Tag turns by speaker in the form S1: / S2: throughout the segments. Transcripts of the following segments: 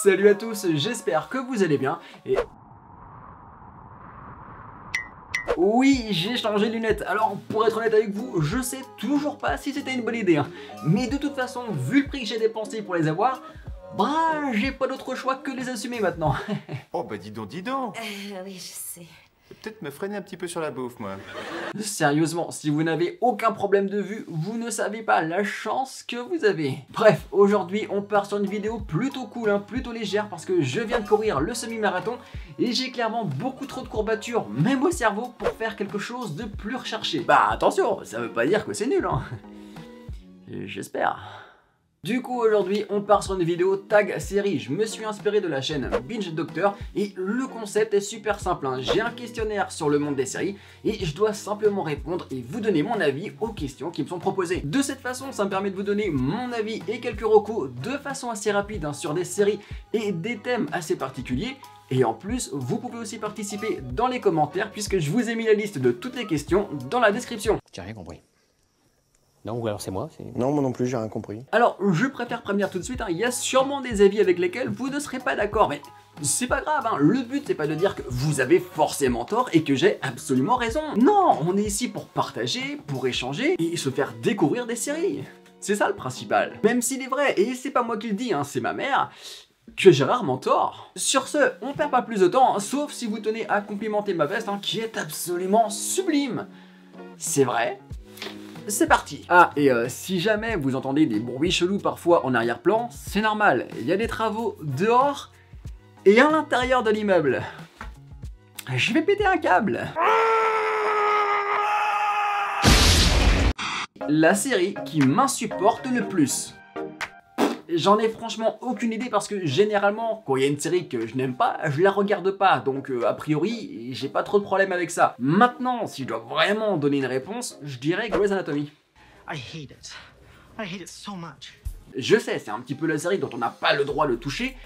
S1: Salut à tous, j'espère que vous allez bien et... Oui, j'ai changé de lunettes. Alors, pour être honnête avec vous, je sais toujours pas si c'était une bonne idée. Mais de toute façon, vu le prix que j'ai dépensé pour les avoir, bah, j'ai pas d'autre choix que de les assumer maintenant.
S2: Oh bah dis donc, dis donc.
S3: Oui, je sais.
S2: Peut-être me freiner un petit peu sur la bouffe, moi.
S1: Sérieusement, si vous n'avez aucun problème de vue, vous ne savez pas la chance que vous avez. Bref, aujourd'hui, on part sur une vidéo plutôt cool, plutôt légère, parce que je viens de courir le semi-marathon et j'ai clairement beaucoup trop de courbatures, même au cerveau, pour faire quelque chose de plus recherché. Bah attention, ça veut pas dire que c'est nul, J'espère. Du coup aujourd'hui on part sur une vidéo tag série. Je me suis inspiré de la chaîne Binge Doctor et le concept est super simple. J'ai un questionnaire sur le monde des séries et je dois simplement répondre et vous donner mon avis aux questions qui me sont proposées. De cette façon ça me permet de vous donner mon avis et quelques recos de façon assez rapide sur des séries et des thèmes assez particuliers. Et en plus, vous pouvez aussi participer dans les commentaires puisque je vous ai mis la liste de toutes les questions dans la description.
S4: J'ai rien compris. Non, ou alors c'est moi.
S5: Non, moi non plus, j'ai rien compris.
S1: Alors, je préfère prévenir tout de suite, il y a sûrement des avis avec lesquels vous ne serez pas d'accord, mais c'est pas grave, le but c'est pas de dire que vous avez forcément tort et que j'ai absolument raison. Non, on est ici pour partager, pour échanger et se faire découvrir des séries. C'est ça le principal. Même s'il est vrai, et c'est pas moi qui le dis, c'est ma mère, que j'ai rarement tort. Sur ce, on perd pas plus de temps, sauf si vous tenez à complimenter ma veste, qui est absolument sublime. C'est vrai. C'est parti. Ah, et si jamais vous entendez des bruits chelous parfois en arrière-plan, c'est normal, il y a des travaux dehors et à l'intérieur de l'immeuble. Je vais péter un câble. La série qui m'insupporte le plus. J'en ai franchement aucune idée parce que généralement, quand il y a une série que je n'aime pas, je la regarde pas, donc a priori, j'ai pas trop de problème avec ça. Maintenant, si je dois vraiment donner une réponse, je dirais Grey's Anatomy.
S6: I hate it. I hate it so much.
S1: Je sais, c'est un petit peu la série dont on n'a pas le droit de toucher,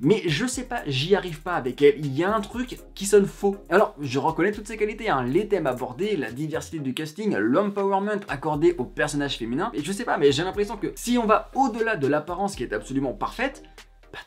S1: mais je sais pas, j'y arrive pas avec elle, il y a un truc qui sonne faux. Alors, je reconnais toutes ses qualités, les thèmes abordés, la diversité du casting, l'empowerment accordé aux personnages féminins, et je sais pas, mais j'ai l'impression que si on va au-delà de l'apparence qui est absolument parfaite,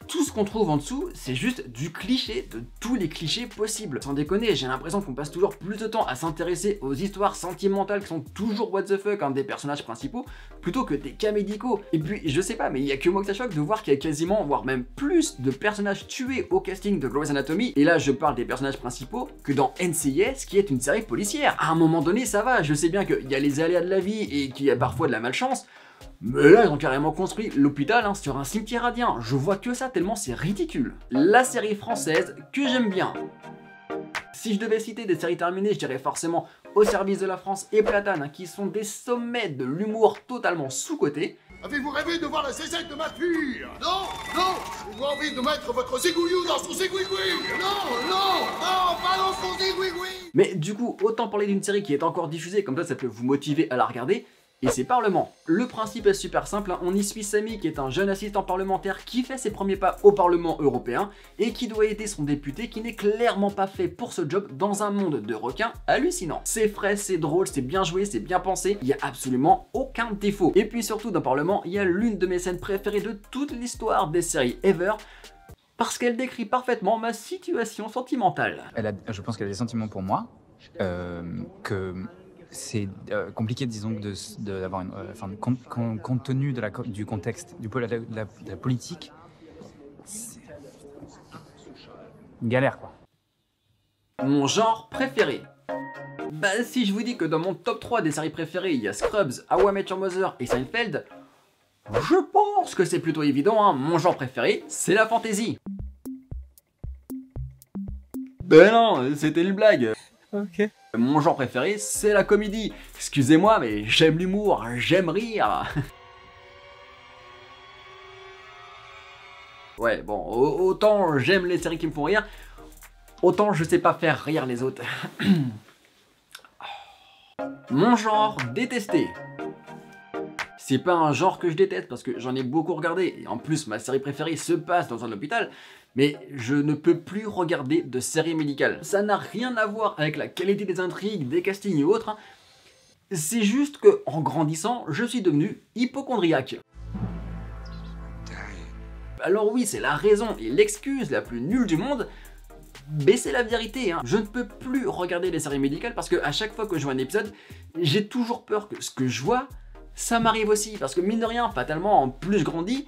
S1: tout ce qu'on trouve en dessous, c'est juste du cliché de tous les clichés possibles. Sans déconner, j'ai l'impression qu'on passe toujours plus de temps à s'intéresser aux histoires sentimentales qui sont toujours what the fuck des personnages principaux, plutôt que des cas médicaux. Et puis, je sais pas, mais il y a que moi que ça choque de voir qu'il y a quasiment, voire même plus de personnages tués au casting de Grey's Anatomy, et là je parle des personnages principaux, que dans NCIS, qui est une série policière. À un moment donné, ça va, je sais bien qu'il y a les aléas de la vie et qu'il y a parfois de la malchance, mais là, ils ont carrément construit l'hôpital sur un cimetière indien. Je vois que ça tellement c'est ridicule. La série française que j'aime bien. Si je devais citer des séries terminées, je dirais forcément Au service de la France et Platane, qui sont des sommets de l'humour totalement sous-coté.
S7: Avez-vous rêvé de voir la zézette de ma fille? Non, non. Avez-vous envie de mettre votre zigouillou dans son zigouigoui? Non, non, non, pas dans son zigouigoui.
S1: Mais du coup, autant parler d'une série qui est encore diffusée, comme ça peut vous motiver à la regarder. Et c'est Parlement. Le principe est super simple, on y suit Samy qui est un jeune assistant parlementaire qui fait ses premiers pas au Parlement européen et qui doit aider son député qui n'est clairement pas fait pour ce job dans un monde de requins hallucinant. C'est frais, c'est drôle, c'est bien joué, c'est bien pensé, il n'y a absolument aucun défaut. Et puis surtout dans Parlement, il y a l'une de mes scènes préférées de toute l'histoire des séries ever, parce qu'elle décrit parfaitement ma situation sentimentale.
S8: Je pense qu'elle a des sentiments pour moi, que c'est compliqué, disons, d'avoir une... compte tenu du contexte, de la politique, c'est une galère, quoi.
S1: Mon genre préféré. Bah si je vous dis que dans mon top 3 des séries préférées, il y a Scrubs, How I Met Your Mother et Seinfeld, je pense que c'est plutôt évident, mon genre préféré, c'est la fantasy. Ben non, c'était une blague.
S8: Ok.
S1: Mon genre préféré, c'est la comédie. Excusez-moi, mais j'aime l'humour, j'aime rire. Ouais, bon, autant j'aime les séries qui me font rire, autant je sais pas faire rire les autres. Mon genre détesté. C'est pas un genre que je déteste parce que j'en ai beaucoup regardé, et en plus ma série préférée se passe dans un hôpital, mais je ne peux plus regarder de séries médicales. Ça n'a rien à voir avec la qualité des intrigues, des castings et autres, c'est juste que, en grandissant, je suis devenu hypocondriaque. Alors oui, c'est la raison et l'excuse la plus nulle du monde, mais c'est la vérité, hein. Je ne peux plus regarder les séries médicales parce que à chaque fois que je vois un épisode, j'ai toujours peur que ce que je vois, ça m'arrive aussi. Parce que mine de rien, fatalement, plus je grandis,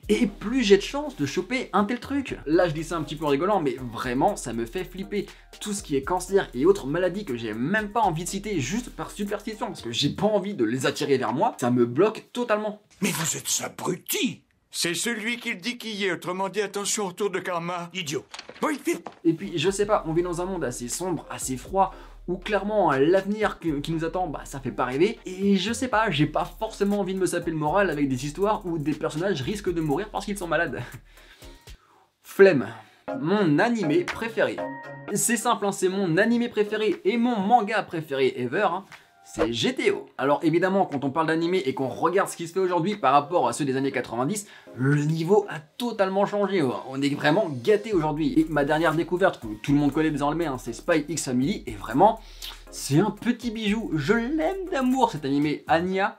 S1: et plus j'ai de chance de choper un tel truc. Là, je dis ça un petit peu en rigolant, mais vraiment, ça me fait flipper. Tout ce qui est cancer et autres maladies que j'ai même pas envie de citer juste par superstition, parce que j'ai pas envie de les attirer vers moi, ça me bloque totalement.
S3: Mais vous êtes abruti!
S2: C'est celui qui le dit qui y est, autrement dit attention au tour de karma.
S3: Idiot!
S2: Oui, vite!
S1: Et puis, je sais pas, on vit dans un monde assez sombre, assez froid, où clairement l'avenir qui nous attend, bah ça fait pas rêver. Et je sais pas, j'ai pas forcément envie de me saper le moral avec des histoires où des personnages risquent de mourir parce qu'ils sont malades. Flemme. Mon animé préféré. C'est simple, hein, c'est mon animé préféré et mon manga préféré ever, hein. C'est GTO. Alors évidemment, quand on parle d'animé et qu'on regarde ce qui se fait aujourd'hui par rapport à ceux des années 90, le niveau a totalement changé. On est vraiment gâté aujourd'hui. Et ma dernière découverte, que tout le monde connaît désormais, hein, c'est Spy X Family, et vraiment, c'est un petit bijou. Je l'aime d'amour cet animé. Anya,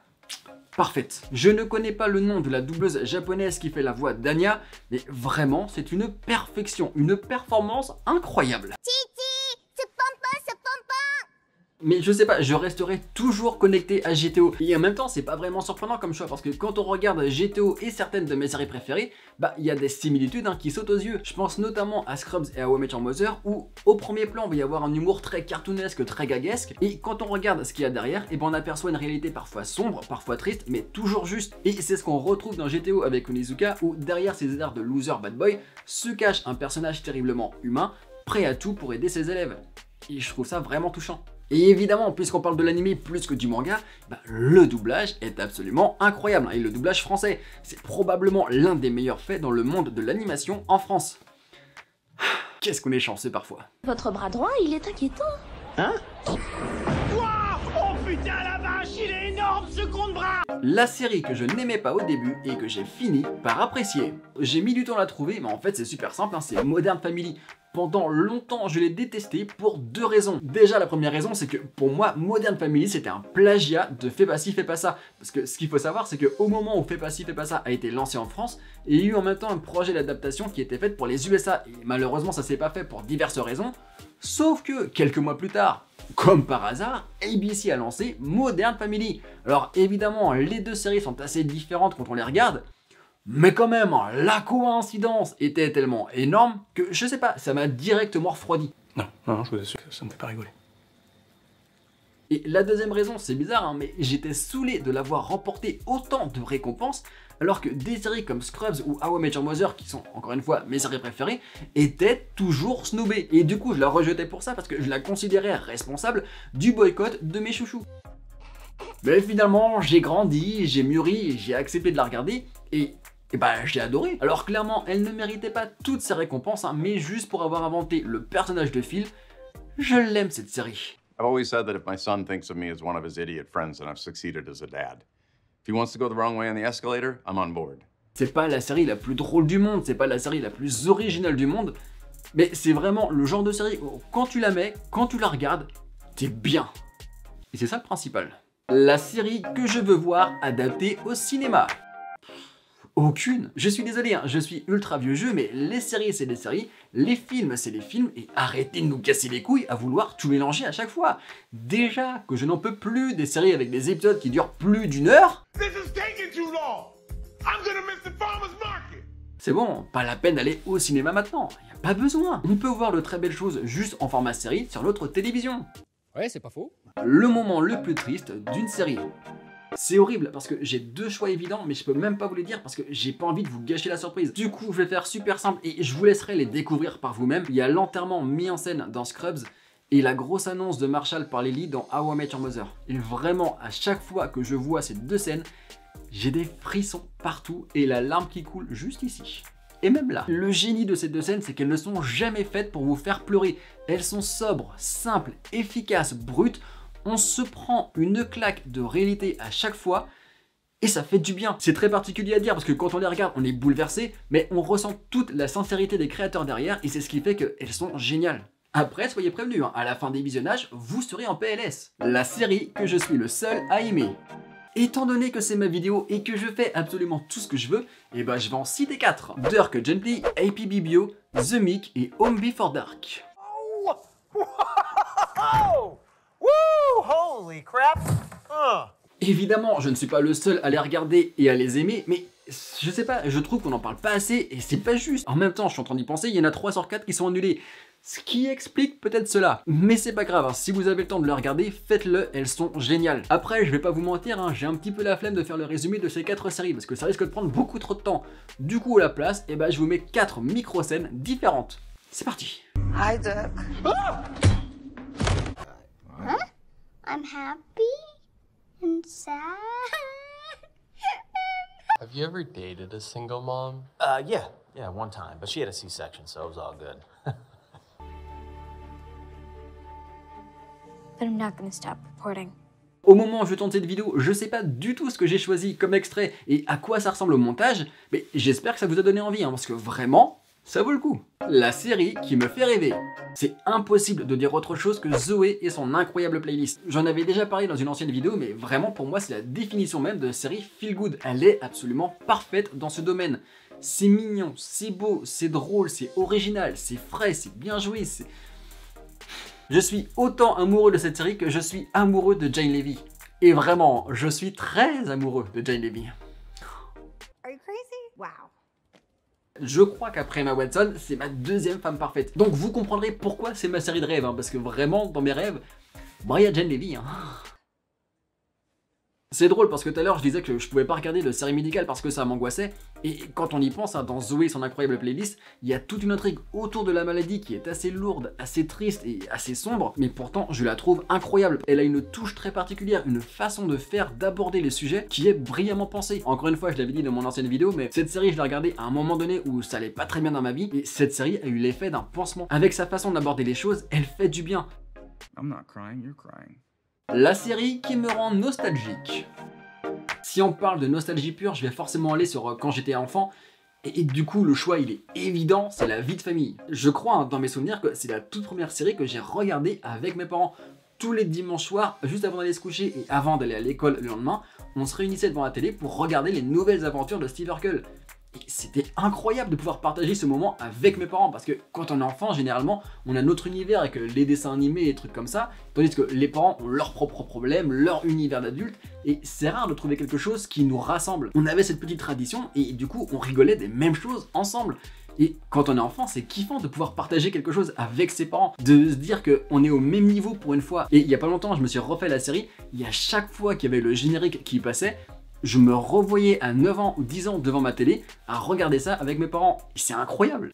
S1: parfaite. Je ne connais pas le nom de la doubleuse japonaise qui fait la voix d'Anya, mais vraiment, c'est une perfection, une performance incroyable. Mais je sais pas, je resterai toujours connecté à GTO. Et en même temps, c'est pas vraiment surprenant comme choix, parce que quand on regarde GTO et certaines de mes séries préférées, bah il y a des similitudes hein, qui sautent aux yeux. Je pense notamment à Scrubs et à How I Met Your Mother, où au premier plan, il va y avoir un humour très cartoonesque, très gaguesque, et quand on regarde ce qu'il y a derrière, et ben on aperçoit une réalité parfois sombre, parfois triste, mais toujours juste. Et c'est ce qu'on retrouve dans GTO avec Onizuka, où derrière ses airs de loser bad boy, se cache un personnage terriblement humain, prêt à tout pour aider ses élèves. Et je trouve ça vraiment touchant. Et évidemment, puisqu'on parle de l'anime plus que du manga, bah, le doublage est absolument incroyable. Et le doublage français, c'est probablement l'un des meilleurs faits dans le monde de l'animation en France. Qu'est-ce qu'on est chanceux parfois.
S5: Votre bras droit, il est inquiétant.
S6: Hein? Oh putain la vache, il est énorme ce compte bras!
S1: La série que je n'aimais pas au début et que j'ai fini par apprécier. J'ai mis du temps à la trouver, mais en fait c'est super simple, hein, c'est Modern Family. Pendant longtemps, je l'ai détesté pour deux raisons. Déjà, la première raison, c'est que pour moi, Modern Family, c'était un plagiat de Fais pas ci, fais pas ça. Parce que ce qu'il faut savoir, c'est qu'au moment où Fais pas ci, fais pas ça a été lancé en France, il y a eu en même temps un projet d'adaptation qui était fait pour les USA. Et malheureusement, ça s'est pas fait pour diverses raisons. Sauf que, quelques mois plus tard, comme par hasard, ABC a lancé Modern Family. Alors évidemment, les deux séries sont assez différentes quand on les regarde, mais quand même, la coïncidence était tellement énorme que, je sais pas, ça m'a directement refroidi.
S3: Non, je vous assure que ça me fait pas rigoler.
S1: Et la deuxième raison, c'est bizarre, hein, mais j'étais saoulé de l'avoir remporté autant de récompenses, alors que des séries comme Scrubs ou How I Met Your Mother, qui sont encore une fois mes séries préférées, étaient toujours snoobées. Et du coup, je la rejetais pour ça, parce que je la considérais responsable du boycott de mes chouchous. Mais finalement, j'ai grandi, j'ai mûri, j'ai accepté de la regarder, et bah j'ai adoré. Alors clairement, elle ne méritait pas toutes ces récompenses, hein, mais juste pour avoir inventé le personnage de Phil, je l'aime cette série.
S9: I've always said that if my son thinks of me as one of his idiot friends, then I've succeeded as a dad. If he wants to go the wrong way on the escalator, I'm on board.
S1: C'est pas la série la plus drôle du monde, c'est pas la série la plus originale du monde, mais c'est vraiment le genre de série où quand tu la mets, quand tu la regardes, t'es bien. Et c'est ça le principal. La série que je veux voir adaptée au cinéma. Aucune. Je suis désolé, hein, je suis ultra vieux jeu, mais les séries c'est des séries, les films c'est des films, et arrêtez de nous casser les couilles à vouloir tout mélanger à chaque fois. Déjà que je n'en peux plus des séries avec des épisodes qui durent plus d'une heure. C'est bon, pas la peine d'aller au cinéma maintenant, y a pas besoin. On peut voir de très belles choses juste en format série sur notre télévision.
S4: Ouais, c'est pas faux.
S1: Le moment le plus triste d'une série. C'est horrible parce que j'ai deux choix évidents, mais je peux même pas vous les dire parce que j'ai pas envie de vous gâcher la surprise. Du coup, je vais faire super simple et je vous laisserai les découvrir par vous-même. Il y a l'enterrement mis en scène dans Scrubs et la grosse annonce de Marshall par Lily dans How I Met Your Mother. Et vraiment, à chaque fois que je vois ces deux scènes, j'ai des frissons partout et la larme qui coule juste ici. Et même là, le génie de ces deux scènes, c'est qu'elles ne sont jamais faites pour vous faire pleurer. Elles sont sobres, simples, efficaces, brutes. On se prend une claque de réalité à chaque fois et ça fait du bien. C'est très particulier à dire parce que quand on les regarde, on est bouleversé, mais on ressent toute la sincérité des créateurs derrière et c'est ce qui fait qu'elles sont géniales. Après, soyez prévenus, hein, à la fin des visionnages, vous serez en PLS. La série que je suis le seul à aimer. étant donné que c'est ma vidéo et que je fais absolument tout ce que je veux, et bah je vais en citer 4. Dirk Gently, AP Bibio, The Meek et Home Before Dark.
S6: Holy crap!
S1: Évidemment, je ne suis pas le seul à les regarder et à les aimer, mais je sais pas, je trouve qu'on en parle pas assez et c'est pas juste. En même temps, je suis en train d'y penser, il y en a 3 sur 4 qui sont annulés. Ce qui explique peut-être cela. Mais c'est pas grave, hein. Si vous avez le temps de le regarder, faites-le, elles sont géniales. Après, je vais pas vous mentir, hein, j'ai un petit peu la flemme de faire le résumé de ces 4 séries parce que ça risque de prendre beaucoup trop de temps. Du coup, à la place, eh ben, je vous mets 4 micro-scènes différentes. C'est parti.
S5: Hi, Dirk. Huh? I'm happy and sad.
S10: Have you ever dated a single mom?
S11: Yeah, one time, but she had a C-section, so it was all good.
S5: But I'm not gonna stop reporting.
S1: Au moment où je tourne cette vidéo, je sais pas du tout ce que j'ai choisi comme extrait et à quoi ça ressemble au montage, mais j'espère que ça vous a donné envie, hein, parce que vraiment, ça vaut le coup. La série qui me fait rêver. C'est impossible de dire autre chose que Zoé et son incroyable playlist. J'en avais déjà parlé dans une ancienne vidéo, mais vraiment pour moi c'est la définition même de série feel good. Elle est absolument parfaite dans ce domaine. C'est mignon, c'est beau, c'est drôle, c'est original, c'est frais, c'est bien joué, c'est... Je suis autant amoureux de cette série que je suis amoureux de Jane Levy. Et vraiment, je suis très amoureux de Jane Levy.
S5: Are you crazy? Wow.
S1: Je crois qu'après Emma Watson, c'est ma deuxième femme parfaite. Donc vous comprendrez pourquoi c'est ma série de rêve, hein, parce que vraiment, dans mes rêves, bah, il y a Jane Levy. Hein. C'est drôle parce que tout à l'heure je disais que je pouvais pas regarder de série médicale parce que ça m'angoissait, et quand on y pense, hein, dans Zoé et son incroyable playlist, il y a toute une intrigue autour de la maladie qui est assez lourde, assez triste et assez sombre, mais pourtant je la trouve incroyable. Elle a une touche très particulière, une façon de faire, d'aborder les sujets qui est brillamment pensée. Encore une fois, je l'avais dit dans mon ancienne vidéo, mais cette série je l'ai regardée à un moment donné où ça allait pas très bien dans ma vie, et cette série a eu l'effet d'un pansement. Avec sa façon d'aborder les choses, elle fait du bien.
S8: I'm not crying, you're crying.
S1: La série qui me rend nostalgique. Si on parle de nostalgie pure, je vais forcément aller sur quand j'étais enfant, et du coup le choix il est évident, c'est La Vie de famille. Je crois, hein, dans mes souvenirs, que c'est la toute première série que j'ai regardée avec mes parents. Tous les dimanches soirs, juste avant d'aller se coucher et avant d'aller à l'école le lendemain, on se réunissait devant la télé pour regarder les nouvelles aventures de Steve Urkel. Et c'était incroyable de pouvoir partager ce moment avec mes parents, parce que quand on est enfant, généralement, on a notre univers avec les dessins animés et trucs comme ça, tandis que les parents ont leurs propres problèmes, leur univers d'adulte, et c'est rare de trouver quelque chose qui nous rassemble. On avait cette petite tradition, et du coup, on rigolait des mêmes choses ensemble. Et quand on est enfant, c'est kiffant de pouvoir partager quelque chose avec ses parents, de se dire qu'on est au même niveau pour une fois. Et il y a pas longtemps, je me suis refait la série, et à chaque fois qu'il y avait le générique qui passait, je me revoyais à 9 ans ou 10 ans devant ma télé à regarder ça avec mes parents. Et c'est incroyable.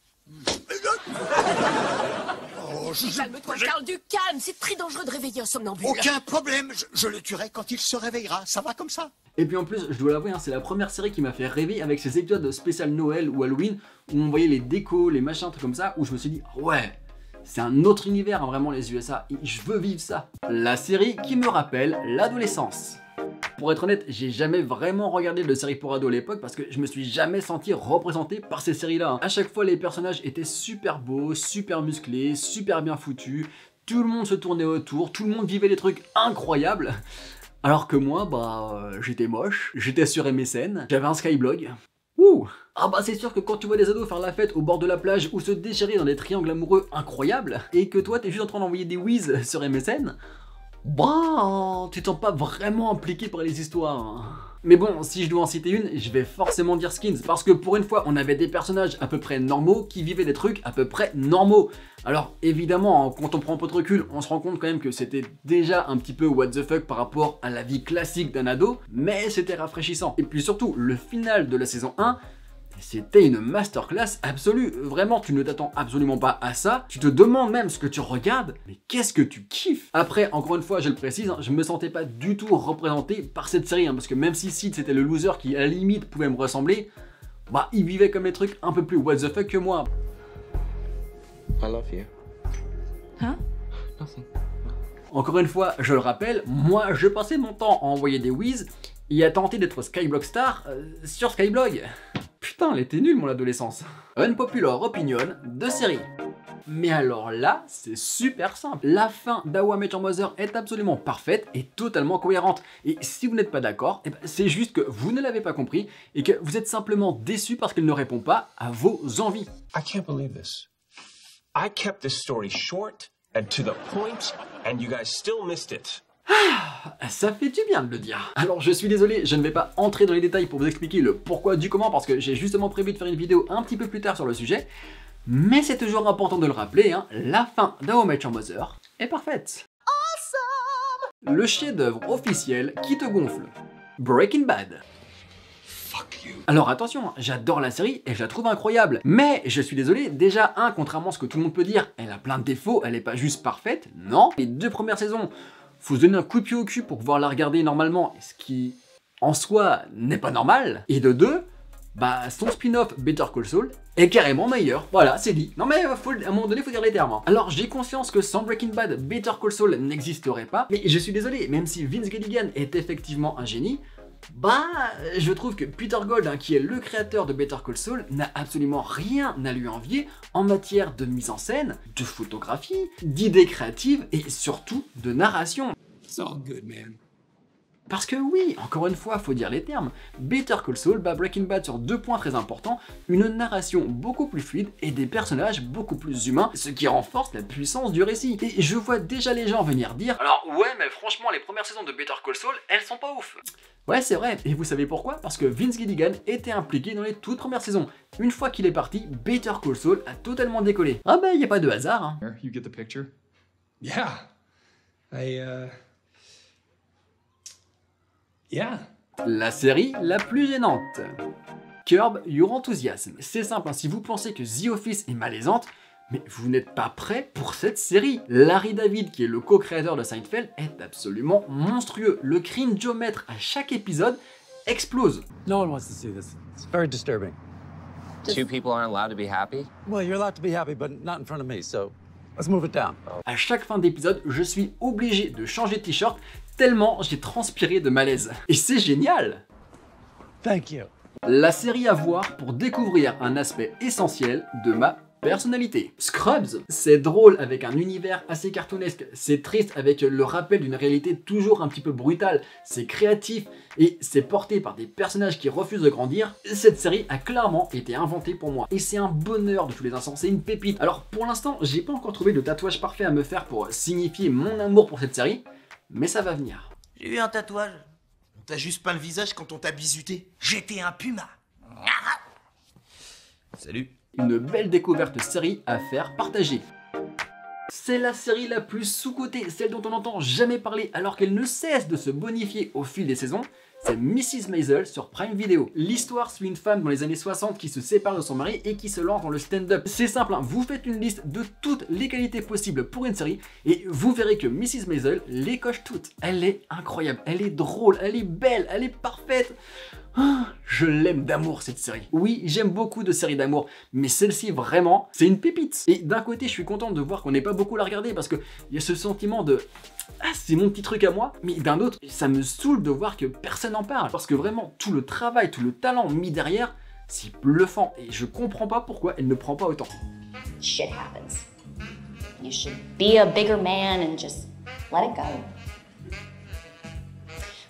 S12: Calme-toi, Carl, du calme. C'est très dangereux de réveiller un somnambule.
S7: Aucun problème, je le tuerai quand il se réveillera. Ça va comme ça?
S1: Et puis en plus, je dois l'avouer, hein, c'est la première série qui m'a fait rêver avec ces épisodes spécial Noël ou Halloween où on voyait les décos, les machins, trucs comme ça, où je me suis dit, ouais, c'est un autre univers, hein, vraiment les USA, et je veux vivre ça. La série qui me rappelle l'adolescence. Pour être honnête, j'ai jamais vraiment regardé de séries pour ados à l'époque parce que je me suis jamais senti représenté par ces séries-là. À chaque fois, les personnages étaient super beaux, super musclés, super bien foutus. Tout le monde se tournait autour, tout le monde vivait des trucs incroyables. Alors que moi, j'étais moche, j'étais sur MSN, j'avais un Skyblog. Ouh! Ah bah c'est sûr que quand tu vois des ados faire la fête au bord de la plage ou se déchirer dans des triangles amoureux incroyables, et que toi t'es juste en train d'envoyer des whiz sur MSN, bah, tu te sens pas vraiment impliqué par les histoires. Mais bon, si je dois en citer une, je vais forcément dire Skins, parce que pour une fois, on avait des personnages à peu près normaux qui vivaient des trucs à peu près normaux. Alors évidemment, quand on prend un peu de recul, on se rend compte quand même que c'était déjà un petit peu what the fuck par rapport à la vie classique d'un ado, mais c'était rafraîchissant. Et puis surtout, le final de la saison 1, c'était une masterclass absolue. Vraiment, tu ne t'attends absolument pas à ça. Tu te demandes même ce que tu regardes, mais qu'est-ce que tu kiffes. Après, encore une fois, je le précise, hein, je me sentais pas du tout représenté par cette série, hein, parce que même si Sid c'était le loser qui à la limite pouvait me ressembler, bah il vivait comme des trucs un peu plus what the fuck que moi.
S10: I love you.
S5: Huh?
S10: Nothing.
S1: Encore une fois, je le rappelle, moi je passais mon temps à envoyer des whiz et à tenter d'être Skyblog star sur Skyblog. Putain, elle était nulle mon adolescence. Unpopular opinion de série. Mais alors là, c'est super simple. La fin d'How I Met Your Mother est absolument parfaite et totalement cohérente. Et si vous n'êtes pas d'accord, eh ben, c'est juste que vous ne l'avez pas compris et que vous êtes simplement déçu parce qu'elle ne répond pas à vos envies.
S13: I can't believe this. I kept this story short and to the point, and you guys still missed it.
S1: Ça fait du bien de le dire. Alors je suis désolé, je ne vais pas entrer dans les détails pour vous expliquer le pourquoi du comment parce que j'ai justement prévu de faire une vidéo un petit peu plus tard sur le sujet. Mais c'est toujours important de le rappeler, hein, la fin d'How I Met Your Mother est parfaite. Awesome. Le chef-d'œuvre officiel qui te gonfle. Breaking Bad. Alors attention, j'adore la série et je la trouve incroyable. Mais je suis désolé, déjà contrairement à ce que tout le monde peut dire, elle a plein de défauts, elle est pas juste parfaite, non. Les 2 premières saisons, faut se donner un coup de pied au cul pour pouvoir la regarder normalement, ce qui en soi n'est pas normal. Et de 2, bah son spin-off Better Call Saul est carrément meilleur. Voilà, c'est dit. Non mais à un moment donné, faut dire les termes. Hein. Alors j'ai conscience que sans Breaking Bad, Better Call Saul n'existerait pas. Mais je suis désolé, même si Vince Gilligan est effectivement un génie, bah, je trouve que Peter Gold, hein, qui est le créateur de Better Call Saul, n'a absolument rien à lui envier en matière de mise en scène, de photographie, d'idées créatives et surtout de narration.
S3: It's all good, man.
S1: Parce que oui, encore une fois, faut dire les termes, Better Call Saul bat Breaking Bad sur 2 points très importants, une narration beaucoup plus fluide et des personnages beaucoup plus humains, ce qui renforce la puissance du récit. Et je vois déjà les gens venir dire « Alors ouais, mais franchement, les premières saisons de Better Call Saul, elles sont pas ouf !» Ouais, c'est vrai, et vous savez pourquoi? Parce que Vince Gilligan était impliqué dans les toutes premières saisons. Une fois qu'il est parti, Better Call Saul a totalement décollé. Ah bah, y a pas de hasard, hein.
S3: You get the picture? Yeah. Yeah.
S1: La série la plus gênante. Curb Your Enthusiasm. C'est simple, hein, si vous pensez que The Office est malaisante, mais vous n'êtes pas prêt pour cette série. Larry David, qui est le co-créateur de Seinfeld, est absolument monstrueux. Le cringeomètre à chaque épisode explose.
S14: No one wants to see this. It's very disturbing.
S10: 2 people aren't allowed to be happy?
S14: Well, you're allowed to be happy, but not in front of me, so let's move it down.
S1: À chaque fin d'épisode, je suis obligé de changer de t-shirt tellement j'ai transpiré de malaise. Et c'est génial!
S14: Thank you.
S1: La série à voir pour découvrir un aspect essentiel de ma personnalité. Scrubs, c'est drôle avec un univers assez cartoonesque, c'est triste avec le rappel d'une réalité toujours un petit peu brutale, c'est créatif et c'est porté par des personnages qui refusent de grandir. Cette série a clairement été inventée pour moi et c'est un bonheur de tous les instants, c'est une pépite. Alors pour l'instant, j'ai pas encore trouvé de tatouage parfait à me faire pour signifier mon amour pour cette série, mais ça va venir.
S15: J'ai eu un tatouage. On t'a juste peint le visage quand on t'a bisuté. J'étais un puma. Salut.
S1: Une belle découverte série à faire partager. C'est la série la plus sous-cotée, celle dont on n'entend jamais parler alors qu'elle ne cesse de se bonifier au fil des saisons, c'est Mrs. Maisel sur Prime Video. L'histoire suit une femme dans les années 60 qui se sépare de son mari et qui se lance dans le stand-up. C'est simple, hein, vous faites une liste de toutes les qualités possibles pour une série et vous verrez que Mrs. Maisel les coche toutes. Elle est incroyable, elle est drôle, elle est belle, elle est parfaite. Ah, je l'aime d'amour cette série. Oui, j'aime beaucoup de séries d'amour, mais celle-ci vraiment, c'est une pépite. Et d'un côté, je suis content de voir qu'on n'est pas beaucoup à la regarder parce qu'il y a ce sentiment de ah, c'est mon petit truc à moi, mais d'un autre, ça me saoule de voir que personne n'en parle. Parce que vraiment, tout le travail, tout le talent mis derrière, c'est bluffant. Et je comprends pas pourquoi elle ne prend pas autant.
S16: Shit happens. You should be a bigger man and just let it go.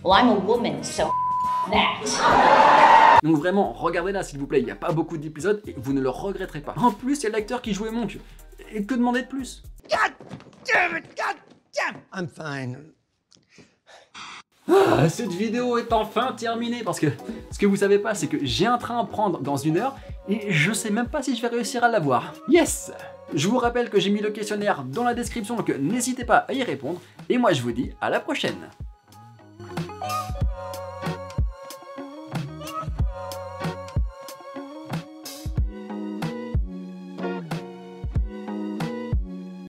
S16: Well, I'm a woman, so that.
S1: Donc vraiment, regardez-la s'il vous plaît, il n'y a pas beaucoup d'épisodes et vous ne le regretterez pas. En plus, il y a l'acteur qui jouait Monk. Et que demander de plus?
S6: God damn it, God damn! I'm fine.
S1: Ah, cette vidéo est enfin terminée parce que ce que vous savez pas, c'est que j'ai un train à prendre dans 1 heure et je sais même pas si je vais réussir à l'avoir. Yes! Je vous rappelle que j'ai mis le questionnaire dans la description, donc n'hésitez pas à y répondre et moi je vous dis à la prochaine.